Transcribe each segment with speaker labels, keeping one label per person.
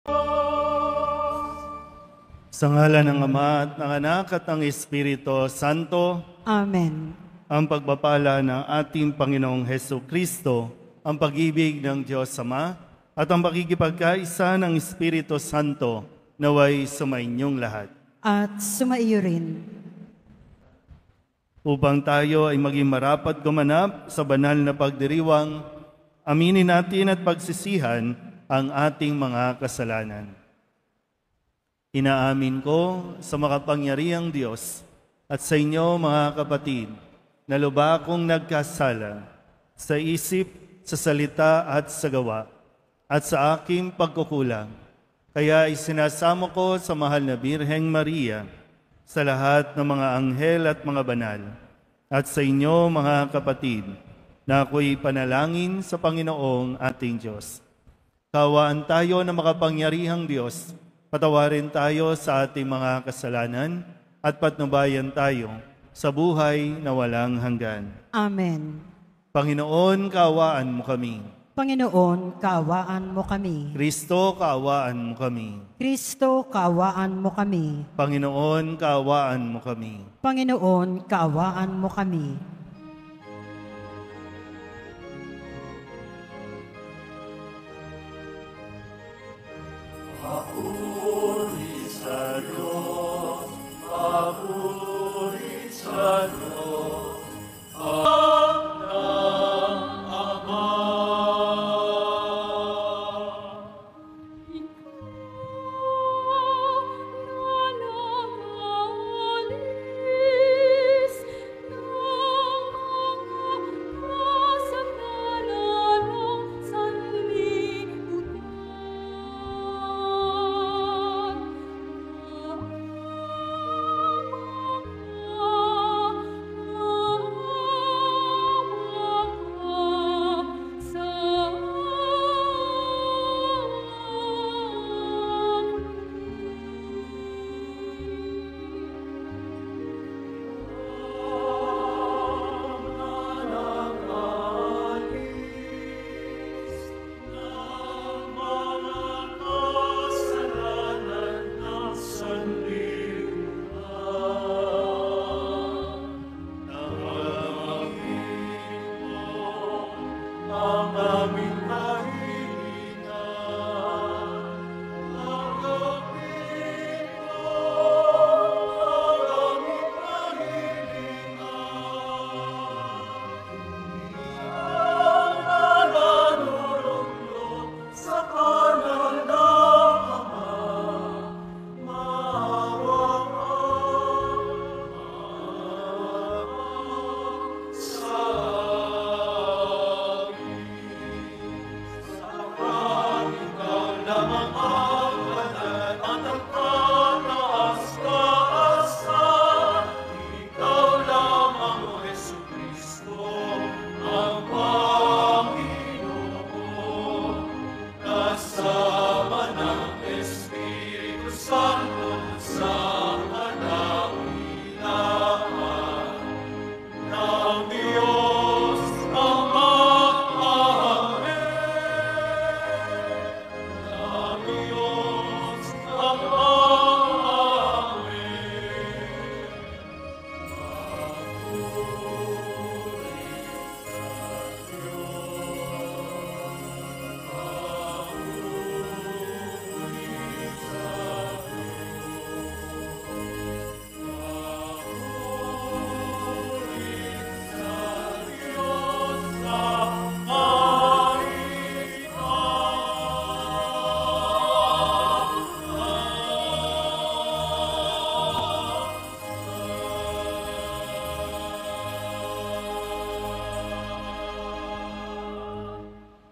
Speaker 1: Sa ngalan ng Ama at ng Anak at ng Espiritu Santo.
Speaker 2: Amen.
Speaker 1: Ang pagpapala ng ating Panginoong Hesukristo, ang pag-ibig ng Diyos Ama, at ang pakikipagkaisa ng Espiritu Santo naway sumainyong lahat.
Speaker 2: At sumaiyo rin.
Speaker 1: Upang tayo ay maging marapat gumanap sa banal na pagdiriwang, aminin natin at pagsisihan ang ating mga kasalanan. Inaamin ko sa makapangyarihang Diyos at sa inyo mga kapatid, na lubha akong nagkasala sa isip, sa salita at sa gawa, at sa aking pagkukulang. Kaya isinasamo ko sa mahal na Birheng Maria, sa lahat ng mga anghel at mga banal, at sa inyo mga kapatid, na ako'y panalangin sa Panginoong ating Diyos. Kawaan tayo na makapangyarihang Diyos, patawarin tayo sa ating mga kasalanan at patnubayan tayo sa buhay na walang hanggan.
Speaker 2: Amen.
Speaker 1: Panginoon, kaawaan mo kami.
Speaker 2: Panginoon, kaawaan mo kami.
Speaker 1: Kristo, kaawaan mo kami.
Speaker 2: Kristo, kaawaan mo kami.
Speaker 1: Panginoon, kaawaan mo kami.
Speaker 2: Panginoon, kaawaan mo kami.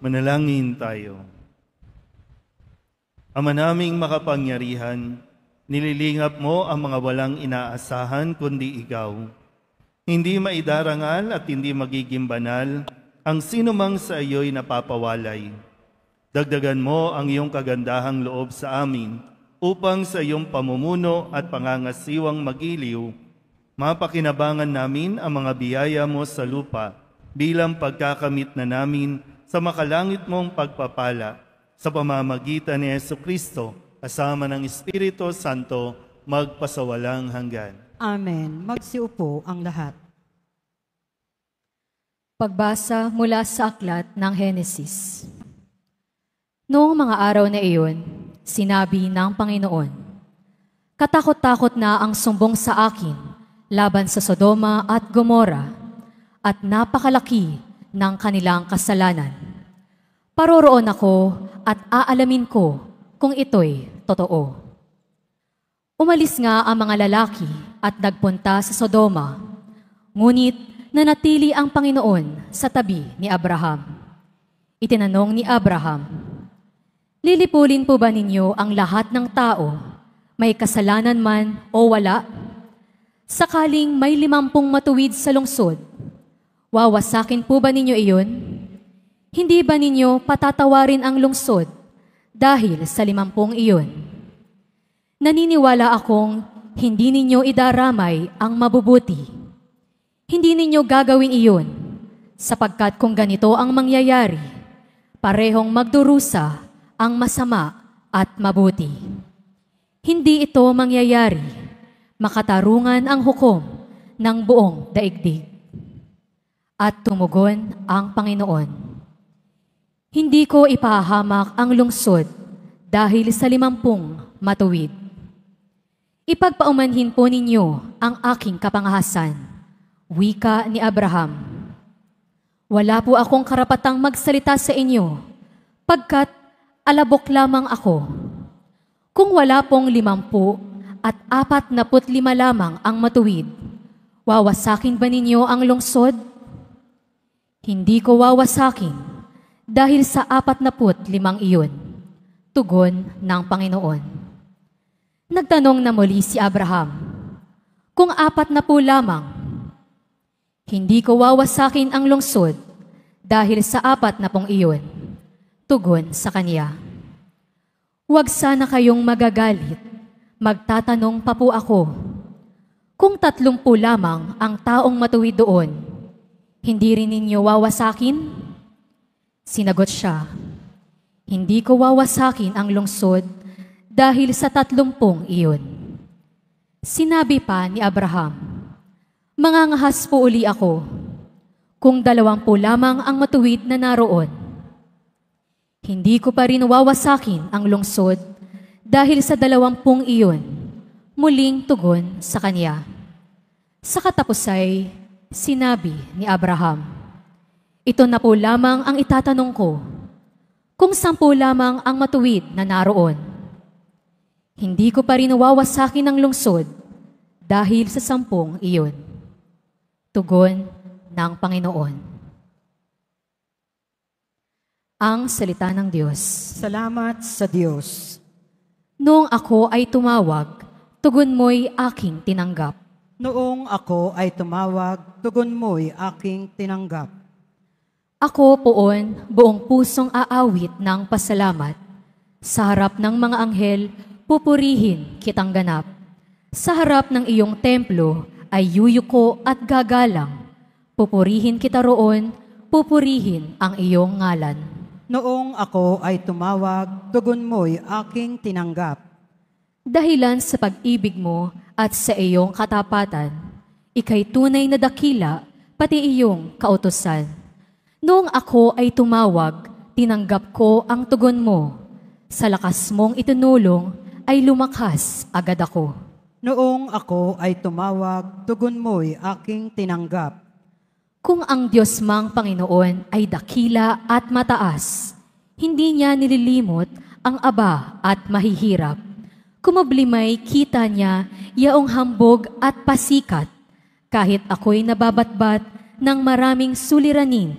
Speaker 1: Manalangin tayo. Ama naming makapangyarihan, nililingap mo ang mga walang inaasahan kundi ikaw. Hindi maidarangal at hindi magiging banal ang sinumang sa iyo'y napapawalay. Dagdagan mo ang iyong kagandahang loob sa amin upang sa iyong pamumuno at pangangasiwang magiliw, mapakinabangan namin ang mga biyaya mo sa lupa bilang pagkakamit na namin sa makalangit mong pagpapala sa pamamagitan ni Jesucristo, kasama ng Espiritu Santo, magpasawalang hanggan.
Speaker 2: Amen. Magsiupo ang lahat.
Speaker 3: Pagbasa mula sa aklat ng Henesis. Noong mga araw na iyon, sinabi ng Panginoon, "Katakot-takot na ang sumbong sa akin laban sa Sodoma at Gomora, at napakalaki ng kanilang kasalanan. Paroroon ako at aalamin ko kung ito'y totoo." Umalis nga ang mga lalaki at nagpunta sa Sodoma, ngunit nanatili ang Panginoon sa tabi ni Abraham. Itinanong ni Abraham, "Lilipulin po ba ninyo ang lahat ng tao, may kasalanan man o wala? Sakaling may 50 matuwid sa lungsod, wawasakin po ba ninyo iyon? Hindi ba ninyo patatawarin ang lungsod dahil sa 50 iyon? Naniniwala akong hindi ninyo idaramay ang mabubuti. Hindi ninyo gagawin iyon, sapagkat kung ganito ang mangyayari, parehong magdurusa ang masama at mabuti. Hindi ito mangyayari, makatarungan ang hukom ng buong daigdig." At tumugon ang Panginoon, "Hindi ko ipahamak ang lungsod dahil sa 50 matuwid. Ipagpaumanhin po ninyo ang aking kapangahasan," wika ni Abraham. "Wala po akong karapatang magsalita sa inyo, pagkat alabok lamang ako. Kung wala pong 50 at 45 lamang ang matuwid, wawasakin ba ninyo ang lungsod?" "Hindi ko wawasakin dahil sa 45 iyon," tugon ng Panginoon. Nagtanong na muli si Abraham, "Kung 40 lamang?" "Hindi ko wawasakin ang lungsod dahil sa 40 iyon," tugon sa kanya. "Huwag sana kayong magagalit, magtatanong pa po ako. Kung 30 lamang ang taong matuwid doon, hindi rin ninyo wawasakin?" Sinagot siya, "Hindi ko wawasakin ang lungsod dahil sa 30 iyon." Sinabi pa ni Abraham, "Mangangahas po uli ako, kung 20 lamang ang matuwid na naroon. Hindi ko pa rin wawasakin ang lungsod dahil sa 20 iyon," muling tugon sa kanya. Sa katapusay, sinabi ni Abraham, "Ito na po lamang ang itatanong ko, kung 10 lamang ang matuwid na naroon, hindi ko pa rin wawasakin ang lungsod dahil sa 10 iyon." Tugon ng Panginoon. Ang salita ng Diyos.
Speaker 2: Salamat sa Diyos.
Speaker 3: Noong ako ay tumawag, tugon mo'y aking tinanggap.
Speaker 2: Noong ako ay tumawag, tugon mo'y aking tinanggap.
Speaker 3: Ako poon buong pusong aawit ng pasalamat. Sa harap ng mga anghel, pupurihin kitang ganap. Sa harap ng iyong templo ay yuyuko at gagalang. Pupurihin kita roon, pupurihin ang iyong ngalan.
Speaker 2: Noong ako ay tumawag, tugon mo'y aking tinanggap.
Speaker 3: Dahilan sa pag-ibig mo at sa iyong katapatan, ika'y tunay na dakila, pati iyong kautusan. Noong ako ay tumawag, tinanggap ko ang tugon mo. Sa lakas mong itinulong, ay lumakas agad ako.
Speaker 2: Noong ako ay tumawag, tugon mo'y aking tinanggap.
Speaker 3: Kung ang Diyos mang Panginoon ay dakila at mataas, hindi niya nililimot ang aba at mahihirap. Kumublimay kita niya yaong hambog at pasikat. Kahit ako'y nababatbat ng maraming suliranin,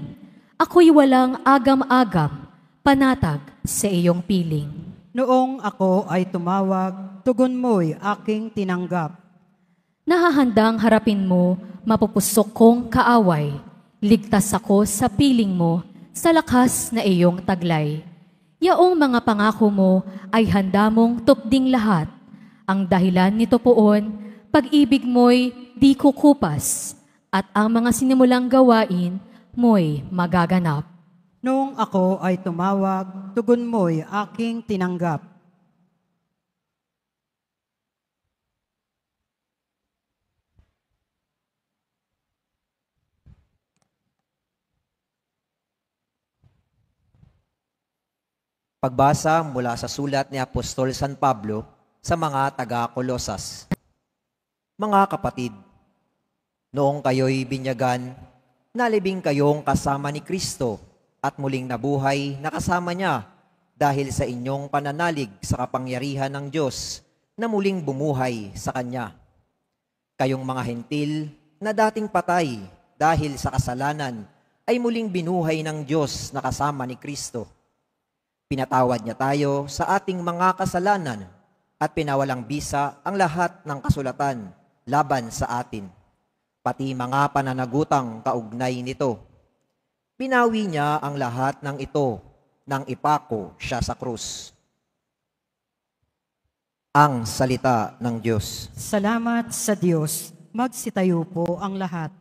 Speaker 3: ako'y walang agam-agam, panatag sa iyong piling.
Speaker 2: Noong ako ay tumawag, tugon mo'y aking tinanggap.
Speaker 3: Nahahandang harapin mo, mapupusok kong kaaway. Ligtas ako sa piling mo, sa lakas na iyong taglay. Yaong mga pangako mo ay handa mong tupding lahat. Ang dahilan nito poon, pag-ibig mo'y di kukupas, at ang mga sinimulang gawain mo'y magaganap.
Speaker 2: Noong ako ay tumawag, tugon mo'y aking tinanggap.
Speaker 4: Pagbasa mula sa sulat ni Apostol San Pablo sa mga taga-Kolosas. Mga kapatid, noong kayo'y binyagan, nalibing kayong kasama ni Kristo at muling nabuhay na kasama niya dahil sa inyong pananalig sa kapangyarihan ng Diyos na muling bumuhay sa Kanya. Kayong mga hentil na dating patay dahil sa kasalanan ay muling binuhay ng Diyos na kasama ni Kristo. Pinatawad niya tayo sa ating mga kasalanan at pinawalang bisa ang lahat ng kasulatan laban sa atin, pati mga pananagutang kaugnay nito. Pinawi niya ang lahat ng ito nang ipako siya sa krus. Ang salita ng Diyos.
Speaker 2: Salamat sa Diyos. Magsitayo po ang lahat.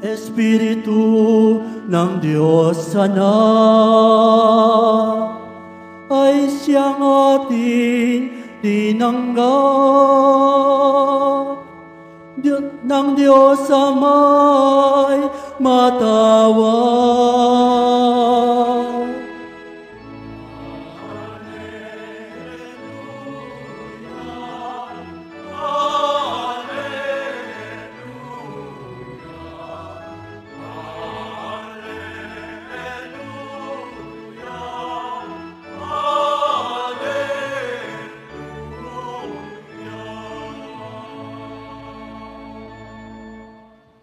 Speaker 1: Espiritu ng Diyos Anak ay siyang ating tinanggap. Ng Diyos Ama'y matawag.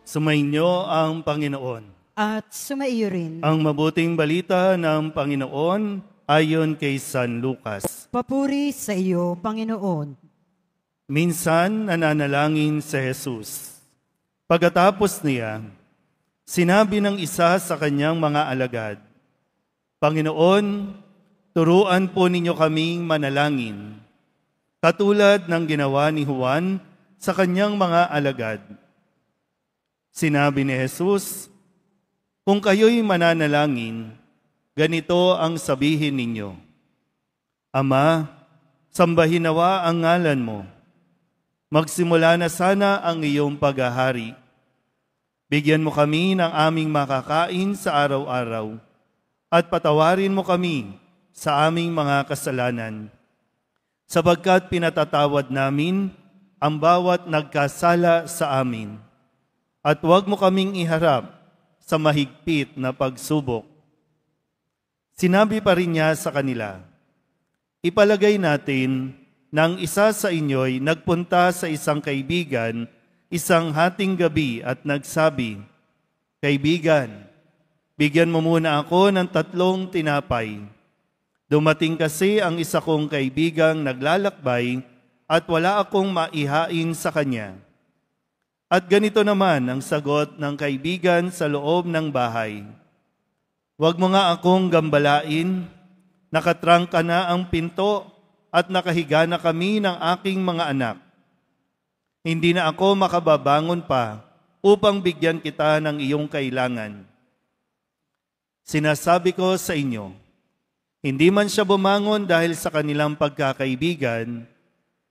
Speaker 1: Sumainyo ang Panginoon.
Speaker 2: At sumaiyo rin.
Speaker 1: Ang mabuting balita ng Panginoon ayon kay San Lucas.
Speaker 2: Papuri sa iyo, Panginoon.
Speaker 1: Minsan nananalangin si Jesus. Pagkatapos niya, sinabi ng isa sa kanyang mga alagad, Panginoon, turuan po ninyo kaming manalangin, katulad ng ginawa ni Juan sa kanyang mga alagad. Sinabi ni Jesus, kung kayo'y mananalangin, ganito ang sabihin ninyo, Ama, sambahin nawa ang ngalan mo. Magsimula na sana ang iyong paghahari. Bigyan mo kami ng aming makakain sa araw-araw at patawarin mo kami sa aming mga kasalanan, sapagkat pinatatawad namin ang bawat nagkasala sa amin. At huwag mo kaming iharap sa mahigpit na pagsubok. Sinabi pa rin niya sa kanila, ipalagay natin nang isa sa inyo'y nagpunta sa isang kaibigan isang hating gabi at nagsabi, Kaibigan, bigyan mo muna ako ng 3 tinapay. Dumating kasi ang isa kong kaibigang naglalakbay at wala akong maihain sa kanya. At ganito naman ang sagot ng kaibigan sa loob ng bahay. Huwag mo nga akong gambalain, nakatrangka na ang pinto at nakahiga na kami ng aking mga anak. Hindi na ako makababangon pa upang bigyan kita ng iyong kailangan. Sinasabi ko sa inyo, hindi man siya bumangon dahil sa kanilang pagkakaibigan,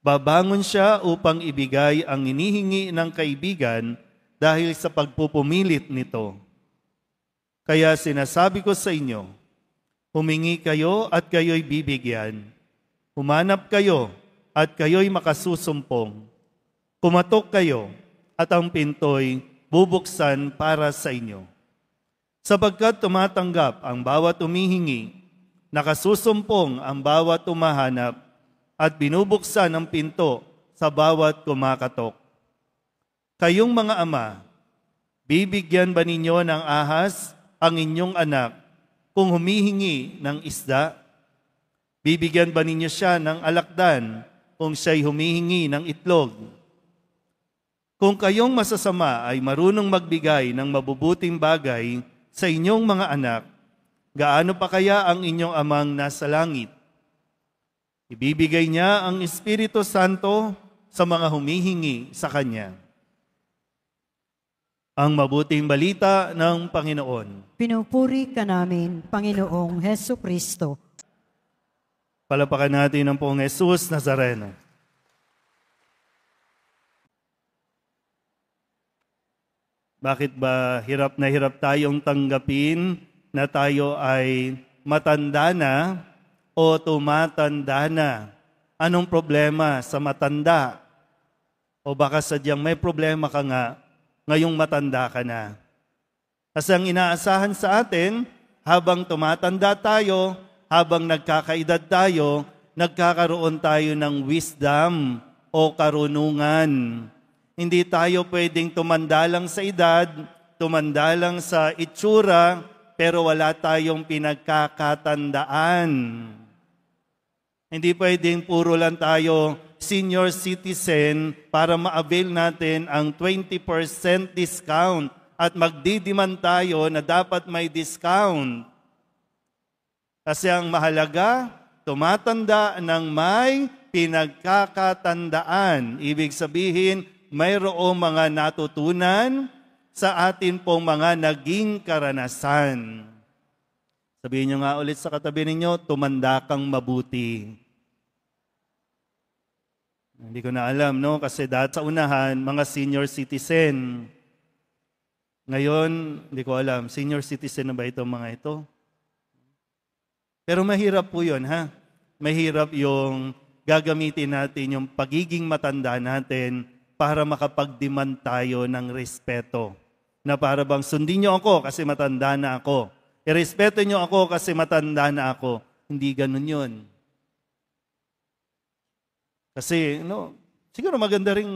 Speaker 1: babangon siya upang ibigay ang hinihingi ng kaibigan dahil sa pagpupumilit nito. Kaya sinasabi ko sa inyo, humingi kayo at kayo'y bibigyan. Humanap kayo at kayo'y makasusumpong. Kumatok kayo at ang pinto'y bubuksan para sa inyo. Sapagkat tumatanggap ang bawat humihingi, nakasusumpong ang bawat humahanap, at binubuksan ang pinto sa bawat kumakatok. Kayong mga ama, bibigyan ba ninyo ng ahas ang inyong anak kung humihingi ng isda? Bibigyan ba ninyo siya ng alakdan kung siya'y humihingi ng itlog? Kung kayong masasama ay marunong magbigay ng mabubuting bagay sa inyong mga anak, gaano pa kaya ang inyong amang nasa langit? Ibibigay niya ang Espiritu Santo sa mga humihingi sa Kanya. Ang mabuting balita ng Panginoon.
Speaker 2: Pinupuri ka namin, Panginoong Heso Kristo.
Speaker 1: Palapakan natin ang Poong Jesus Nazareno. Bakit ba hirap tayong tanggapin na tayo ay matanda na o tumatanda na? Anong problema sa matanda? O baka sadyang may problema ka nga ngayong matanda ka na? Kasi ang inaasahan sa atin, habang tumatanda tayo, habang nagkakaedad tayo, nagkakaroon tayo ng wisdom o karunungan. Hindi tayo pwedeng tumanda lang sa edad, tumanda lang sa itsura, pero wala tayong pinagkakatandaan. Hindi pwedeng puro lang tayo senior citizen para ma-avail natin ang 20% discount at magdidiman tayo na dapat may discount. Kasi ang mahalaga, tumatanda ng may pinagkakatandaan. Ibig sabihin, mayroong mga natutunan sa atin pong mga naging karanasan. Sabihin nyo nga ulit sa katabi ninyo, tumanda kang mabuti. Hindi ko na alam, no? Kasi dati sa unahan, mga senior citizen. Ngayon, hindi ko alam, senior citizen na ba itong mga ito? Pero mahirap po yun, ha? Mahirap yung gagamitin natin yung pagiging matanda natin para makapag-demand tayo ng respeto. Na para bang sundin niyo ako kasi matanda na ako. Irespeto niyo ako kasi matanda na ako. Hindi ganun yun. Kasi, siguro maganda ring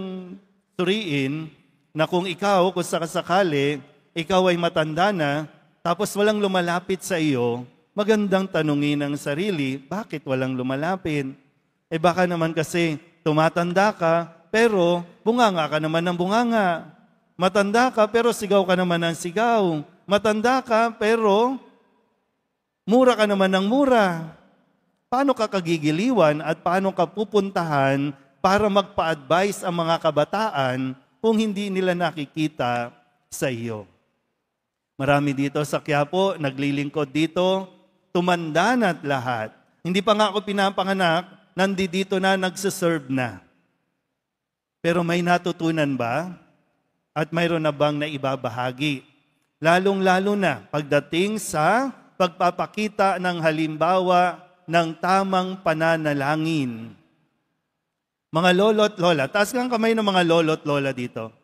Speaker 1: suriin na kung sakasakali, ikaw ay matanda na, tapos walang lumalapit sa iyo, magandang tanungin ang sarili, bakit walang lumalapit? Baka naman kasi tumatanda ka, pero bunganga ka naman ng bunganga. Matanda ka pero sigaw ka naman ng sigaw. Matanda ka pero mura ka naman ng mura. Paano ka kagigiliwan at paano ka pupuntahan para magpa-advise ang mga kabataan kung hindi nila nakikita sa iyo? Marami dito sa Quiapo, naglilingkod dito, tumanda na't lahat. Hindi pa nga ako pinapanganak, nandito na, nagsiserve na. Pero may natutunan ba? At mayroon na bang naibabahagi? Lalong-lalo na pagdating sa pagpapakita ng halimbawa ng tamang pananalangin. Mga lolo't lola, taas ng kamay ng mga lolo't lola dito.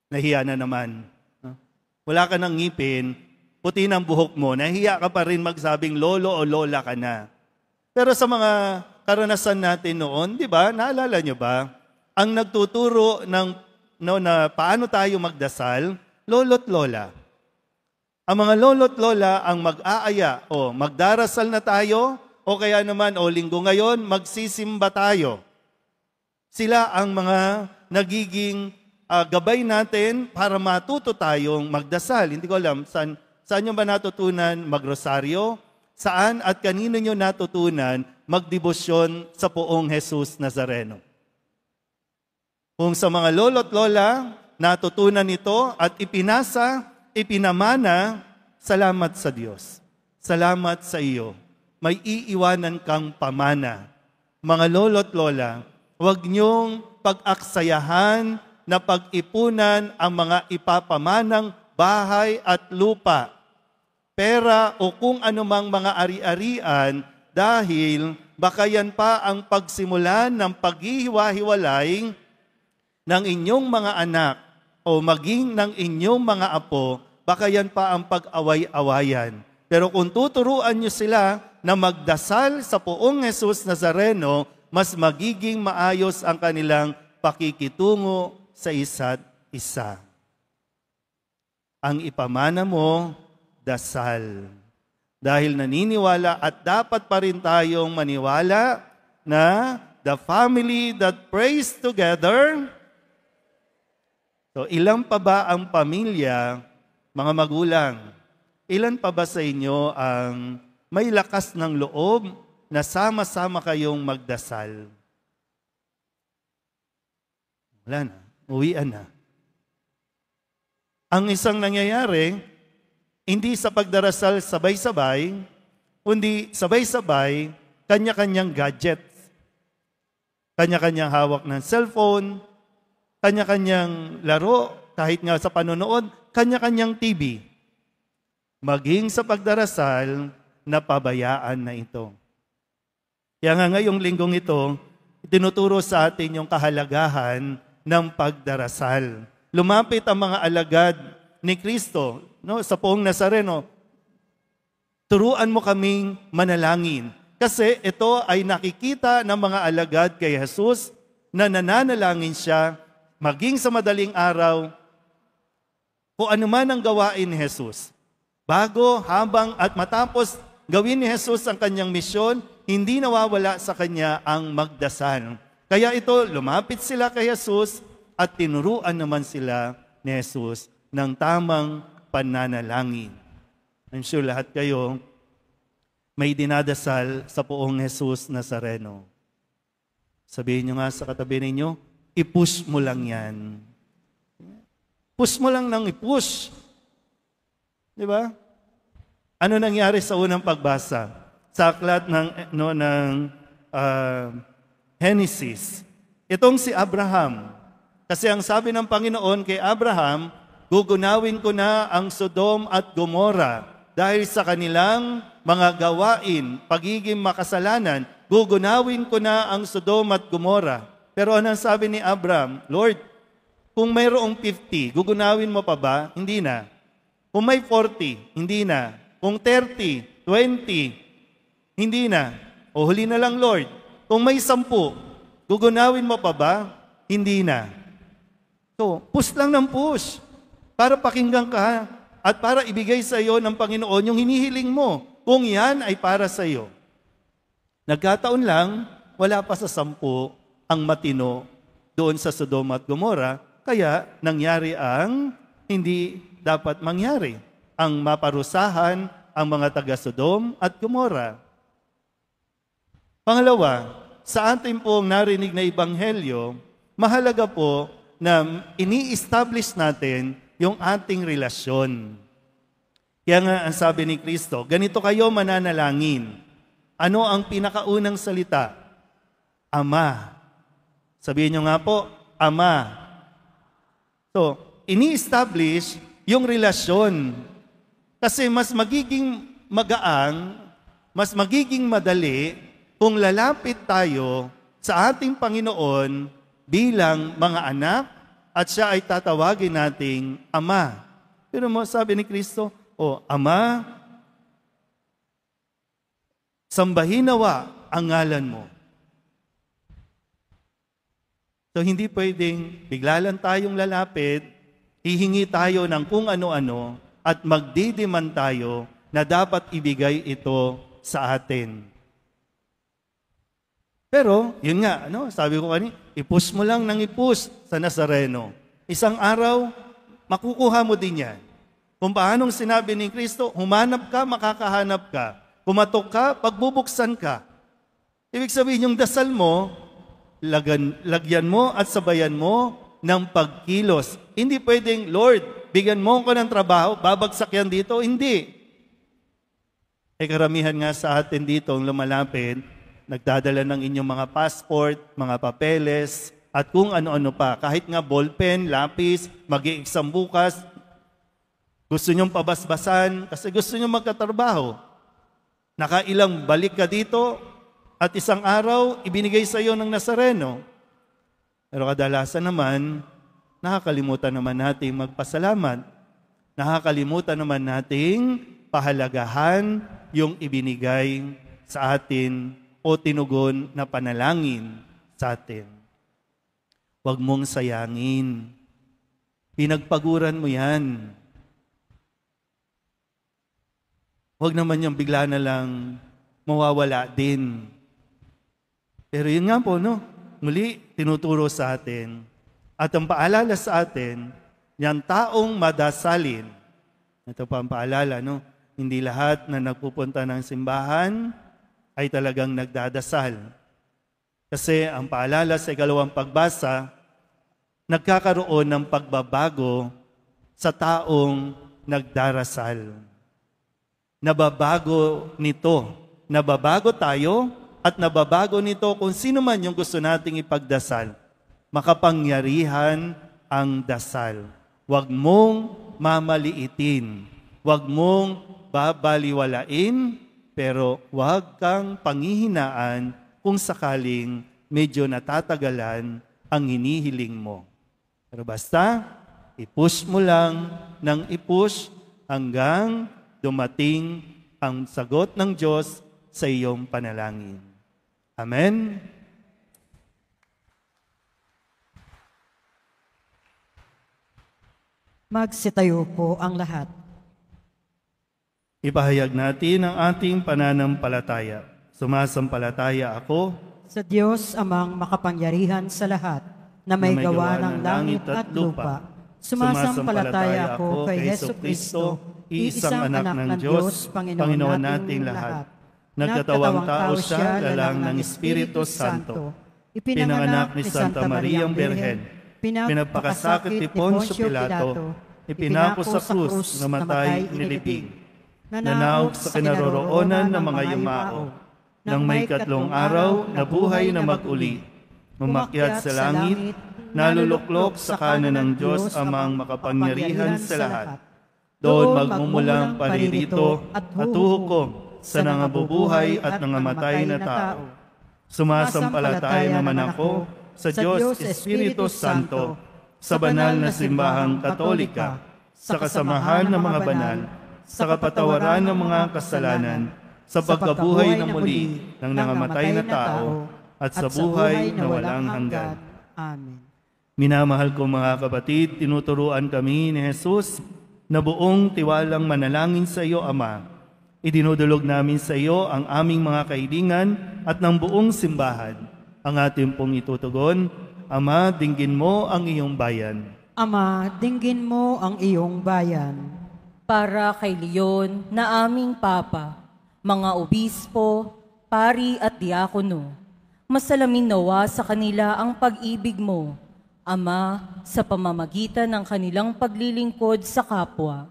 Speaker 1: Nahiya na naman. Wala ka ng ngipin, puti ng buhok mo, nahiya ka pa rin magsabing lolo o lola ka na. Pero sa mga karanasan natin noon, di ba? Naalala nyo ba? Ang nagtuturo na paano tayo magdasal, lolo't lola. Ang mga lolo't lola ang mag-aaya o magdarasal na tayo o kaya naman linggo ngayon, magsisimba tayo. Sila ang mga nagiging gabay natin para matuto tayong magdasal. Hindi ko alam, saan nyo ba natutunan magrosaryo? Saan at kanino nyo natutunan magdebosyon sa Poong Jesus Nazareno? Kung sa mga lolo't lola, natutunan ito at ipinamana, salamat sa Diyos. Salamat sa iyo. May iiwanan kang pamana. Mga lolo't lola, huwag niyong pag-aksayahan na pag-ipunan ang mga ipapamanang bahay at lupa, pera o kung anumang mga ari-arian dahil baka yan pa ang pagsimulan ng paghihiwa-hiwalay ng inyong mga anak o maging ng inyong mga apo, baka yan pa ang pag-away-awayan. Pero kung tuturuan nyo sila na magdasal sa Poong Jesus Nazareno, mas magiging maayos ang kanilang pakikitungo sa isa't isa. Ang ipamana mo, magdasal. Dahil naniniwala at dapat pa rin tayong maniwala na the family that prays together. So, ilan pa ba ang pamilya, mga magulang? Ilan pa ba sa inyo ang may lakas ng loob na sama-sama kayong magdasal? Wala na. Uwian na. Ang isang nangyayari, hindi sa pagdarasal sabay-sabay, kundi sabay-sabay, kanya-kanyang gadgets. Kanya-kanyang hawak ng cellphone, kanya-kanyang laro, kahit nga sa panonood, kanya-kanyang TV. Maging sa pagdarasal, napabayaan na ito. Kaya nga ngayong linggong ito, tinuturo sa atin yung kahalagahan ng pagdarasal. Lumapit ang mga alagad ni Kristo, no, sa Poong Nazareno. Turuan mo kaming manalangin. Kasi ito ay nakikita ng mga alagad kay Jesus na nananalangin siya maging sa madaling araw kung ano man ang gawain ni Jesus. Bago, habang at matapos gawin ni Jesus ang kanyang misyon, hindi nawawala sa kanya ang magdasal. Kaya ito, lumapit sila kay Jesus at tinuruan naman sila ni Jesus ng tamang pananalangin. I'm sure lahat kayo may dinadasal sa Poong Jesus Nazareno. Sabihin nyo nga sa katabi ninyo, i-push mo lang yan. Push mo lang ng i-push. Di ba? Ano nangyari sa unang pagbasa? Sa aklat ng Genesis. Itong si Abraham. Kasi ang sabi ng Panginoon kay Abraham, gugunawin ko na ang Sodom at Gomorrah dahil sa kanilang mga gawain, pagiging makasalanan, gugunawin ko na ang Sodom at Gomorrah. Pero anong sabi ni Abraham? Lord, kung mayroong 50, gugunawin mo pa ba? Hindi na. Kung may 40, hindi na. Kung 30, 20, hindi na. O huli na lang, Lord. Kung may 10, gugunawin mo pa ba? Hindi na. So, push lang ng push para pakinggan ka at para ibigay sa iyo ng Panginoon yung hinihiling mo kung yan ay para sa iyo. Nagkataon lang, wala pa sa 10 ang matino doon sa Sodom at Gomorrah, kaya nangyari ang hindi dapat mangyari. Ang maparusahan ang mga taga-Sodom at Gomorrah. Pangalawa, sa ating pong narinig na ebanghelyo, mahalaga po na ini-establish natin yung ating relasyon. Kaya nga ang sabi ni Kristo, ganito kayo mananalangin. Ano ang pinakaunang salita? Ama. Sabihin nyo nga po, Ama. So, ini-establish yung relasyon. Kasi mas magiging magaang, mas magiging madali kung lalapit tayo sa ating Panginoon bilang mga anak at siya ay tatawagin nating Ama. Pero mo sabi ni Kristo, Ama, sambahin nawa ang ngalan mo. So hindi pwedeng bigla lang tayong lalapit, hihingi tayo ng kung ano-ano at magdidiman tayo na dapat ibigay ito sa atin. Pero, yun nga, sabi ko kanina, i-push mo lang ng i-push sa Nazareno. Isang araw, makukuha mo din yan. Kung paanong sinabi ni Kristo, humanap ka, makakahanap ka. Kumatok ka, pagbubuksan ka. Ibig sabihin, yung dasal mo, lagyan mo at sabayan mo ng pagkilos. Hindi pwedeng, Lord, bigyan mo ko ng trabaho, babagsak yan dito. Hindi. Karamihan nga sa atin dito, ang lumalapit, nagdadala ng inyong mga passport, mga papeles, at kung ano-ano pa. Kahit nga ballpen, lapis, mag-i-exam bukas, gusto nyong pabasbasan kasi gusto nyong magkatrabaho. Nakailang balik ka dito at isang araw, ibinigay sa iyo ng Nazareno. Pero kadalasan naman, nakakalimutan naman natin magpasalamat. Nakakalimutan naman nating pahalagahan yung ibinigay sa atin o tinugon na panalangin sa atin. Huwag mong sayangin. Pinagpaguran mo yan. Huwag naman yung bigla na lang mawawala din. Pero yun nga po, no? Muli, tinuturo sa atin. At ang paalala sa atin, yung taong madasalin. Ito pa ang paalala, no? Hindi lahat na nagpupunta ng simbahan ay talagang nagdadasal. Kasi ang paalala sa ikalawang pagbasa, nagkakaroon ng pagbabago sa taong nagdarasal. Nababago nito. Nababago tayo at nababago nito kung sino man yung gusto nating ipagdasal. Makapangyarihan ang dasal. Huwag mong mamaliitin. Huwag mong babaliwalain, pero huwag kang panghihinaan kung sakaling medyo natatagalan ang hinihiling mo. Pero basta, i-push mo lang ng i-push hanggang dumating ang sagot ng Diyos sa iyong panalangin. Amen?
Speaker 2: Magsitayo po ang lahat.
Speaker 1: Ipahayag natin ang ating pananampalataya. Sumasampalataya ako
Speaker 2: Sa Diyos amang makapangyarihan sa lahat, na may gawa ng langit at lupa. Sumasampalataya ako kay Hesus Kristo, iisang anak ng Diyos, Panginoon nating lahat. Nagkatawang tao siya, lalang ng Espiritu Santo. Ipinanganak ni Santa Mariang Birhen. Pinagpakasakit ni Poncio Pilato. Ipinako sa krus, namatay, nilibing. Nanaog sa kinaroroonan ng mga yumao. Nang may 3 araw, nabuhay na mag-uli. Umakyat sa langit, naluluklok sa kanan ng Diyos amang makapangyarihan sa lahat. Doon magmumulang paririto at huhukom sa nangabubuhay at nangamatay na tao. Sumasampalataya naman ako sa Diyos Espiritu Santo, sa banal na simbahang katolika, sa kasamahan ng mga banal, sa kapatawaran ng mga kasalanan, sa pagkabuhay na muli ng nangamatay na tao, at sa buhay na walang hanggan. Amen.
Speaker 1: Minamahal ko mga kapatid, tinuturuan kami ni Jesus na buong tiwalang manalangin sa iyo, Ama. Idinudulog namin sa iyo ang aming mga kahilingan at ng buong simbahan. Ang ating pong itutugon, Ama, dinggin mo ang iyong bayan.
Speaker 2: Ama, dinggin mo ang iyong bayan.
Speaker 5: Para kay Leon na aming Papa, mga obispo, pari at diakono, masalamin nawa sa kanila ang pag-ibig mo, Ama, sa pamamagitan ng kanilang paglilingkod sa kapwa.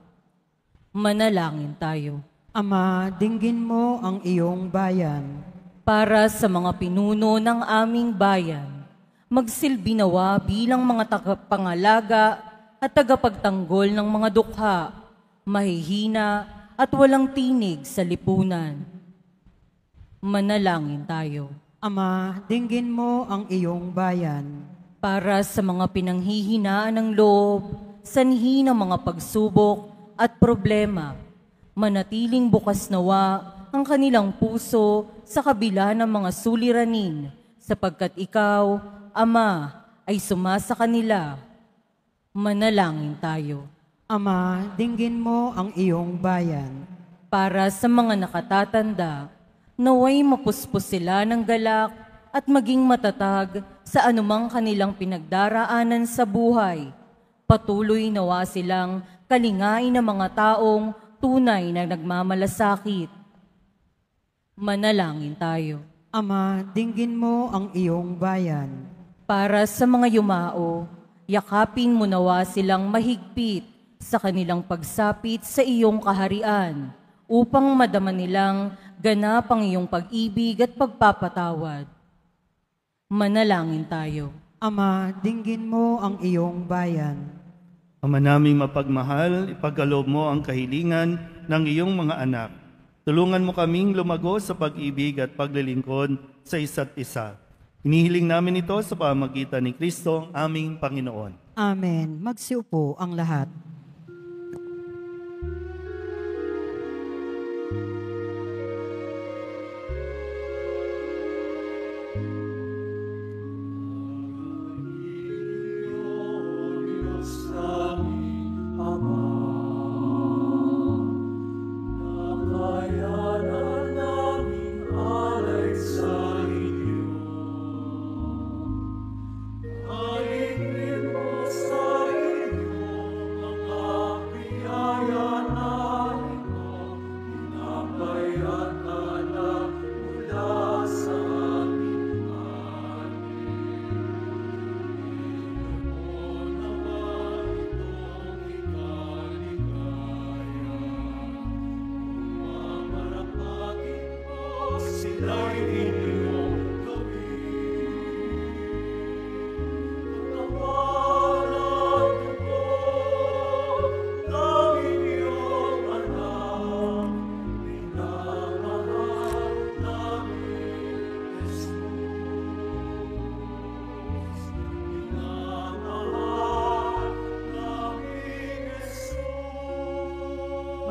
Speaker 5: Manalangin tayo.
Speaker 2: Ama, dinggin mo ang iyong bayan.
Speaker 5: Para sa mga pinuno ng aming bayan, magsilbi nawa bilang mga tagapangalaga at tagapagtanggol ng mga dukha, mahihina at walang tinig sa lipunan. Manalangin tayo.
Speaker 2: Ama, dinggin mo ang iyong bayan.
Speaker 5: Para sa mga pinanghihinaan ng loob, sanhi ng mga pagsubok at problema, manatiling bukas nawa ang kanilang puso sa kabila ng mga suliranin, sapagkat ikaw, Ama, ay sumasa kanila. Manalangin tayo.
Speaker 2: Ama, dinggin mo ang iyong bayan.
Speaker 5: Para sa mga nakatatanda, naway mapuspos sila ng galak at maging matatag sa anumang kanilang pinagdaraanan sa buhay. Patuloy nawa silang kalingain ng mga taong tunay na nagmamalasakit. Manalangin tayo.
Speaker 2: Ama, dinggin mo ang iyong bayan.
Speaker 5: Para sa mga yumao, yakapin mo nawa silang mahigpit sa kanilang pagsapit sa iyong kaharian upang madama nilang ganap ang iyong pag-ibig at pagpapatawad. Manalangin tayo.
Speaker 2: Ama, dinggin mo ang iyong bayan.
Speaker 1: Ama naming mapagmahal, ipagkaloob mo ang kahilingan ng iyong mga anak. Tulungan mo kaming lumago sa pag-ibig at paglilingkod sa isa't isa. Inihiling namin ito sa pamamagitan ni Kristo, aming Panginoon.
Speaker 2: Amen. Magsiupo ang lahat.
Speaker 6: Ama,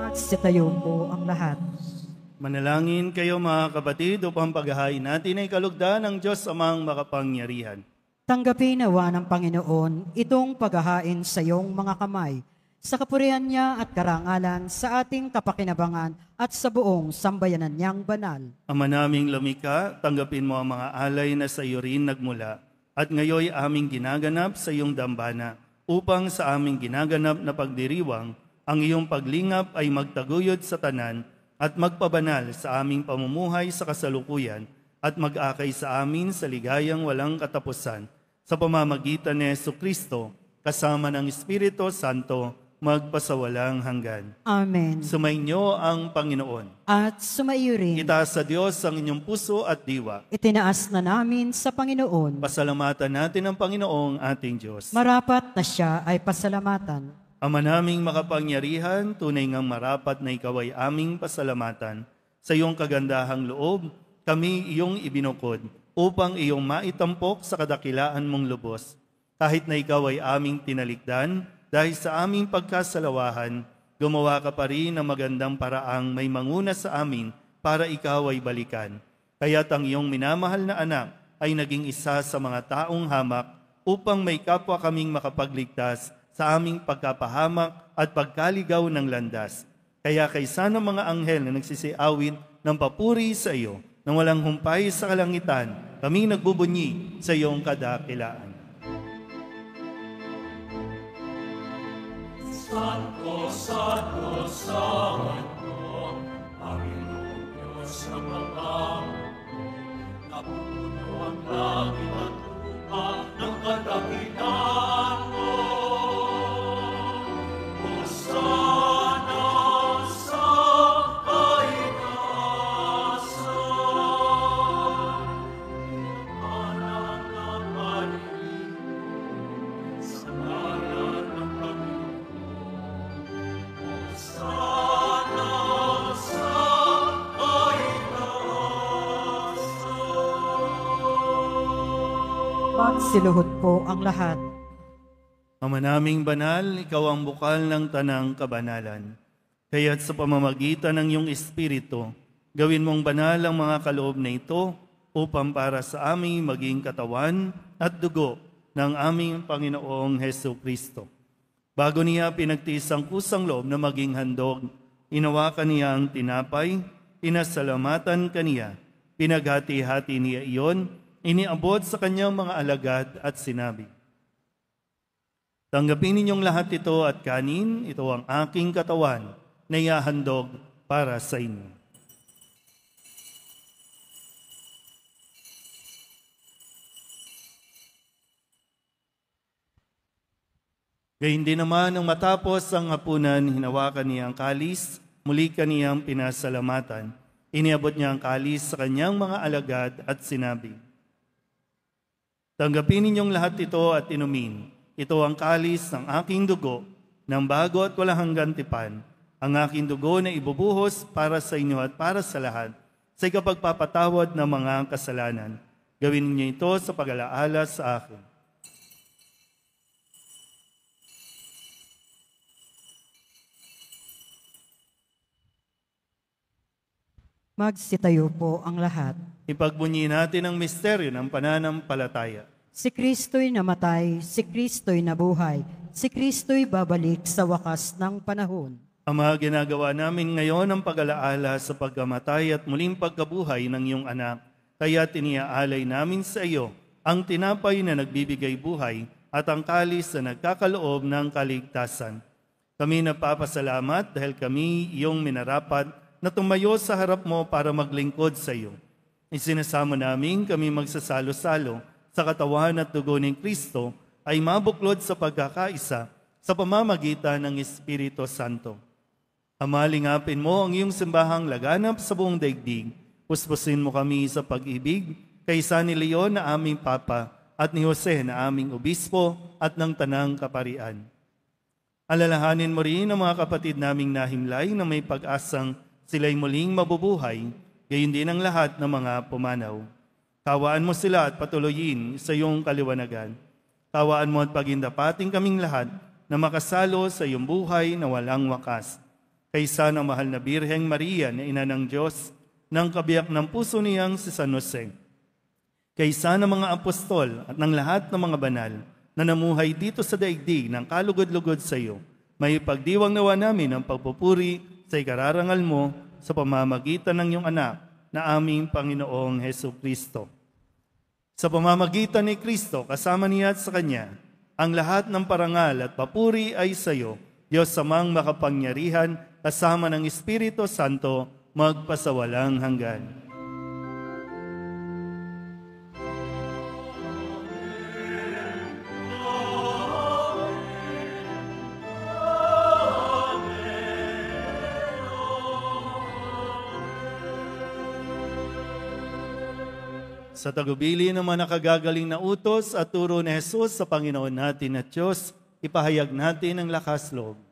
Speaker 2: Magsitayo po ang lahat.
Speaker 1: Manalangin kayo mga kapatid upang paghahain natin ay kalugdan ng Diyos amang makapangyarihan.
Speaker 2: Tanggapin nawa ng Panginoon itong paghahain sa iyong mga kamay, sa kapurihan niya at karangalan sa ating kapakinabangan at sa buong sambayanan niyang banal.
Speaker 1: Ama naming lumikha, tanggapin mo ang mga alay na sa iyo rin nagmula at ngayoy aming ginaganap sa iyong dambana upang sa aming ginaganap na pagdiriwang ang iyong paglingap ay magtaguyod sa tanan at magpabanal sa aming pamumuhay sa kasalukuyan at mag-akay sa amin sa ligayang walang katapusan sa pamamagitan ni Jesucristo kasama ng Espiritu Santo magpasawalang hanggan.
Speaker 2: Amen.
Speaker 1: Sumainyo ang Panginoon.
Speaker 2: At sumaiyo rin.
Speaker 1: Itaas sa Diyos ang inyong puso at diwa.
Speaker 2: Itinaas na namin sa Panginoon.
Speaker 1: Pasalamatan natin ang Panginoong ating Diyos.
Speaker 2: Marapat na siya ay pasalamatan.
Speaker 1: Ama naming makapangyarihan, tunay ngang marapat na ikaw ay aming pasalamatan. Sa iyong kagandahang loob, kami iyong ibinukod upang iyong maitampok sa kadakilaan mong lubos. Kahit na ikaw ay aming tinalikdan, dahil sa aming pagkasalawahan, gumawa ka pa rin ng magandang paraang may manguna sa amin para ikaw ay balikan. Kaya't ang iyong minamahal na anak ay naging isa sa mga taong hamak upang may kapwa kaming makapagligtas sa aming pagkapahamak at pagkaligaw ng landas. Kaya kaysa ng mga anghel na nagsisiawit ng papuri sa iyo, nang walang humpay sa kalangitan, kami nagbubunyi sa iyong kadakilaan.
Speaker 6: Santo, Santo, Santo, Panginoon Diyos ng mga napupuno ang langit at lupa ng kadakilaan mo. Hosana sa kaitaasan, anak ng Maria, sa ngalan ng Panginoon. Hosana sa kaitaasan.
Speaker 2: Magsiluhod po ang lahat.
Speaker 1: Ama naming banal, ikaw ang bukal ng tanang kabanalan. Kaya't sa pamamagitan ng iyong Espiritu, gawin mong banal ang mga kaloob na ito upang para sa aming maging katawan at dugo ng aming Panginoong Jesucristo. Bago niya pinagtiis ang kusang loob na maging handog, inawakan niya ang tinapay, pinasalamatan kaniya, pinaghati-hati niya iyon, iniabot sa kanyang mga alagad at sinabi, tanggapin ninyong lahat ito at kanin, ito ang aking katawan na ihahandog para sa inyo. Gayun din naman nang matapos ang hapunan, hinawakan niya ang kalis, muli kaniyang pinasalamatan. Iniabot niya ang kalis sa kanyang mga alagad at sinabi, tanggapin ninyong lahat ito at inumin. Ito ang kalis ng aking dugo, ng bago at walang hanggang tipan, ang aking dugo na ibubuhos para sa inyo at para sa lahat, sa ikapagpapatawad ng mga kasalanan. Gawin niyo ito sa pag-alaala sa akin.
Speaker 2: Magsitayo po ang lahat.
Speaker 1: Ipagbunyi natin ang misteryo ng pananampalataya.
Speaker 2: Si Kristo'y namatay, si Kristo'y nabuhay, si Kristo'y babalik sa wakas ng panahon.
Speaker 1: Ama, ginagawa namin ngayon ang pag-alaala sa pagkamatay at muling pagkabuhay ng iyong anak. Kaya tiniaalay namin sa iyo ang tinapay na nagbibigay buhay at ang kalis na nagkakaloob ng kaligtasan. Kami nagpapasalamat dahil kami iyong minarapat na tumayo sa harap mo para maglingkod sa iyo. Isinasamo namin kami magsasalo-salo sa katawan at dugo ni Kristo ay mabuklod sa pagkakaisa sa pamamagitan ng Espiritu Santo. Ama, lingapin mo ang iyong simbahang laganap sa buong daigdig. Puspusin mo kami sa pag-ibig kaysa ni Leon na aming Papa at ni Jose na aming Obispo at ng Tanang Kaparian. Alalahanin mo rin ang mga kapatid naming nahimlay na may pag-asang sila'y muling mabubuhay, gayon din ang lahat ng mga pumanaw. Kawaan mo sila at patuloyin sa iyong kaliwanagan. Kawaan mo at pagindapating kaming lahat na makasalo sa iyong buhay na walang wakas. kaysa ng mahal na Birheng Maria na ina ng Diyos, ng kabiyak ng puso niyang si San Jose, kaysa ng mga apostol at ng lahat ng mga banal na namuhay dito sa daigdig ng kalugod-lugod sa iyo, may pagdiwang nawa namin ang pagpupuri sa ikararangal mo sa pamamagitan ng iyong anak na aming Panginoong Hesukristo. Sa pamamagitan ni Kristo, kasama niya at sa Kanya, ang lahat ng parangal at papuri ay sa iyo, Diyos Amang makapangyarihan, kasama ng Espiritu Santo, magpasawalang hanggan. Sa tagubili ng mga nakagagaling na utos at turo ni Jesus sa Panginoon natin at Diyos, ipahayag natin ang lakas loob.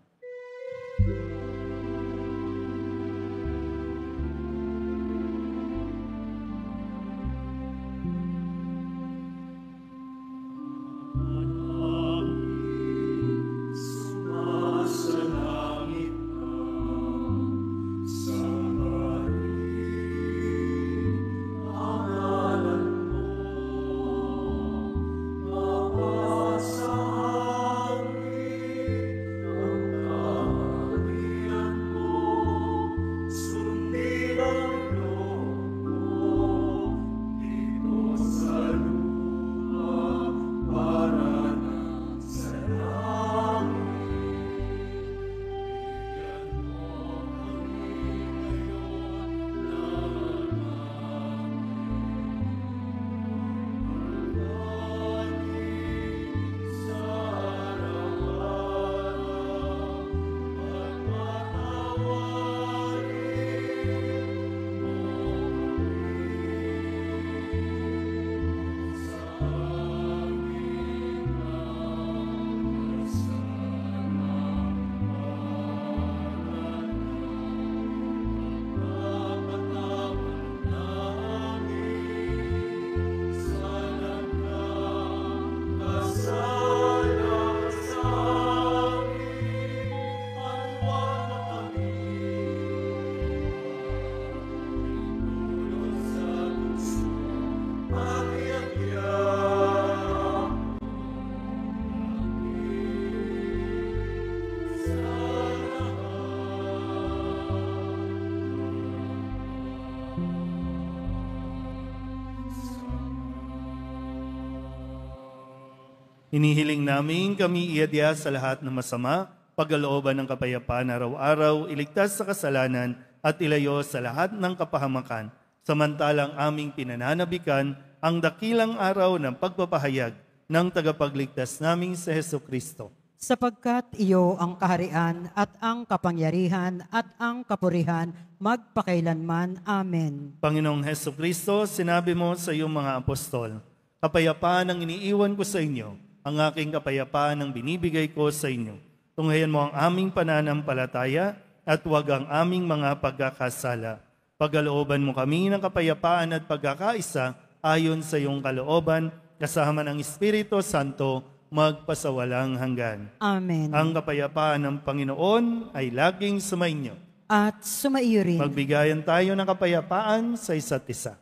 Speaker 1: Inihiling namin kami iadya sa lahat ng masama, pagkalooban ng kapayapaan araw-araw, iligtas sa kasalanan at ilayo sa lahat ng kapahamakan, samantalang aming pinananabikan ang dakilang araw ng pagpapahayag ng tagapagligtas naming si Hesukristo.
Speaker 2: Sapagkat iyo ang kaharian at ang kapangyarihan at ang kapurihan magpakailanman. Amen.
Speaker 1: Panginoong Hesukristo, sinabi mo sa iyong mga apostol, kapayapaan ang iniiwan ko sa inyo, ang aking kapayapaan ang binibigay ko sa inyo. Tunghayan mo ang aming pananampalataya at huwag ang aming mga pagkakasala. Pagkalooban mo kami ng kapayapaan at pagkakaisa ayon sa iyong kalooban, kasama ng Espiritu Santo, magpasawalang hanggan.
Speaker 2: Amen.
Speaker 1: Ang kapayapaan ng Panginoon ay laging sumainyo.
Speaker 2: At sumaiyo rin.
Speaker 1: Magbigayan tayo ng kapayapaan sa isa't isa.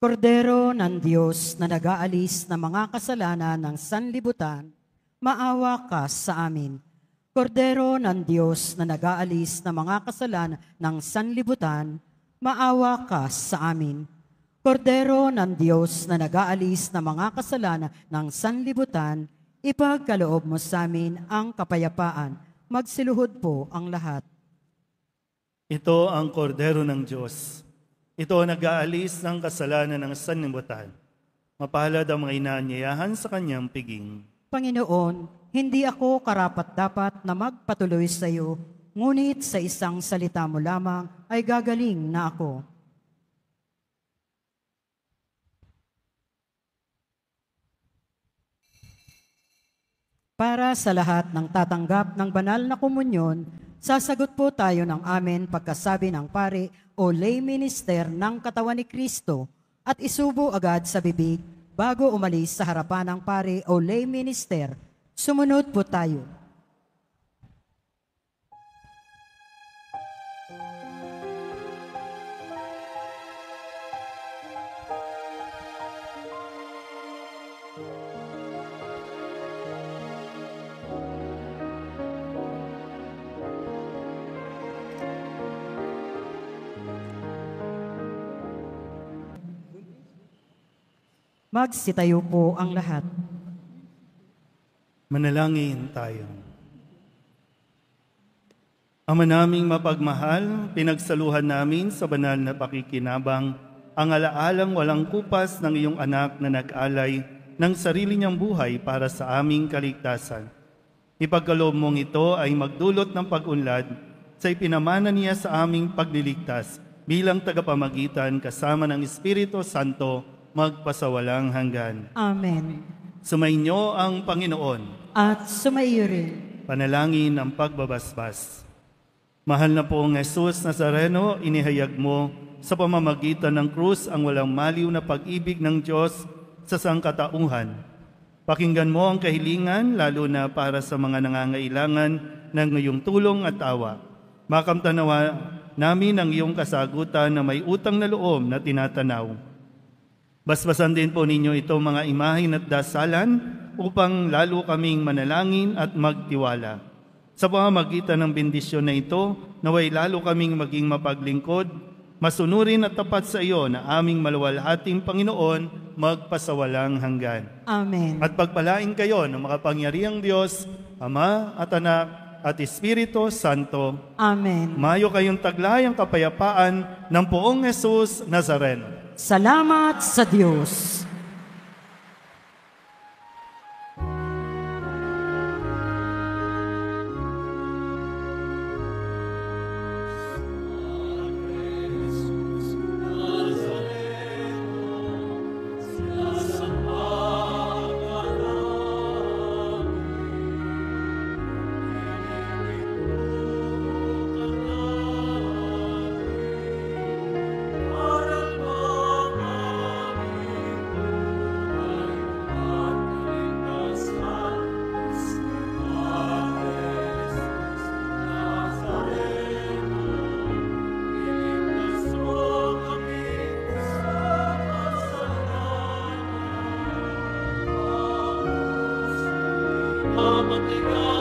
Speaker 2: Kordero ng Diyos na nag-aalis ng mga kasalanan ng sanlibutan, maawa ka sa amin. Kordero ng Diyos na nag-aalis ng mga kasalanan ng sanlibutan, maawa ka sa amin. Kordero ng Diyos na nag-aalis ng mga kasalanan ng sanlibutan, ipagkaloob mo sa amin ang kapayapaan. Magsiluhod po ang lahat.
Speaker 1: Ito ang kordero ng Diyos. Ito ang nag-aalis ng kasalanan ng sanlibutan. Mapalad ang mga inaanyayahan sa kanyang piging.
Speaker 2: Panginoon, hindi ako karapat-dapat na magpatuloy sa iyo, ngunit sa isang salita mo lamang ay gagaling na ako. Para sa lahat ng tatanggap ng banal na komunyon, sasagot po tayo ng amen pagkasabi ng pari o lay minister ng katawan ni Kristo at isubo agad sa bibig bago umalis sa harapan ng pari o lay minister. Sumunod po tayo. Magsitayo po ang lahat.
Speaker 1: Manalangin tayo. Ama naming mapagmahal, pinagsaluhan namin sa banal na pakikinabang ang alaalang walang kupas ng iyong anak na nag-alay ng sarili niyang buhay para sa aming kaligtasan. Ipagkaloob mong ito ay magdulot ng pag-unlad sa ipinamana niya sa aming pagliligtas bilang tagapamagitan kasama ng Espiritu Santo magpasawalang hanggan.
Speaker 2: Amen.
Speaker 1: Sumainyo ang Panginoon.
Speaker 2: At sumaiyo rin.
Speaker 1: Panalangin ang pagbabasbas. Mahal na poong Jesus Nazareno, inihayag mo sa pamamagitan ng krus ang walang maliw na pag-ibig ng Diyos sa sangkatauhan. Pakinggan mo ang kahilingan, lalo na para sa mga nangangailangan ng iyong tulong at awa. Makamtanawa namin ang iyong kasagutan na may utang na loob na tinatanaw. Basbasan din po ninyo ito mga imahin at dasalan upang lalo kaming manalangin at magtiwala. Sa pamamagitan ng bendisyon na ito, naway lalo kaming maging mapaglingkod, masunurin at tapat sa iyo na aming maluwalhating Panginoon magpasawalang hanggan.
Speaker 2: Amen.
Speaker 1: At pagpalain kayo ng makapangyarihang Diyos, Ama at Anak at Espiritu Santo.
Speaker 2: Amen.
Speaker 1: Mayo kayong taglay ang kapayapaan ng poong Jesus Nazareno.
Speaker 2: Salamat sa Diyos.
Speaker 6: Amat